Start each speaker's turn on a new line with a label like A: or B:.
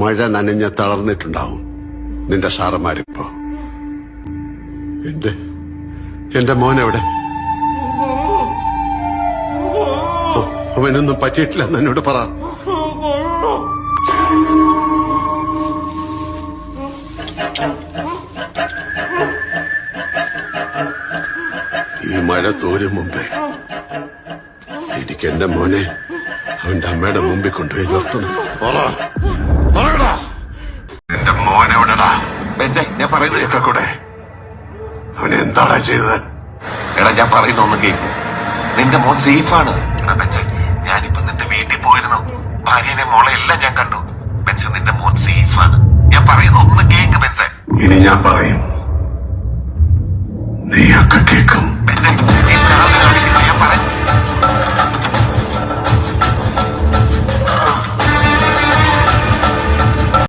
A: മഴ നനഞ്ഞ തളർന്നിട്ടുണ്ടാവും നിന്റെ സാറന്മാരിപ്പോ. എന്റെ മോനെവിടെ? അവനൊന്നും പറ്റിയിട്ടില്ലെന്ന് എന്നോട് പറ. ഈ മഴ തോരും മുമ്പേ എനിക്ക് എന്റെ മോനെ അവന്റെ അമ്മയുടെ മുമ്പിൽ കൊണ്ടുപോയി നിർത്തണം. എന്റെ മോനെവിടെടാ?
B: ഞാൻ പറയുന്നത്
A: കൂടെ അവനെ എന്താടാ ചെയ്തത്?
B: എടാ ഞാൻ പറയുന്ന ഒന്ന് കേൾക്കും. നിന്റെ മോൻ സേഫാണ്. ഞാനിപ്പോ നിന്റെ വീട്ടിൽ പോയിരുന്നു. ഭാര്യനെ മോളെ എല്ലാം ഞാൻ കണ്ടു.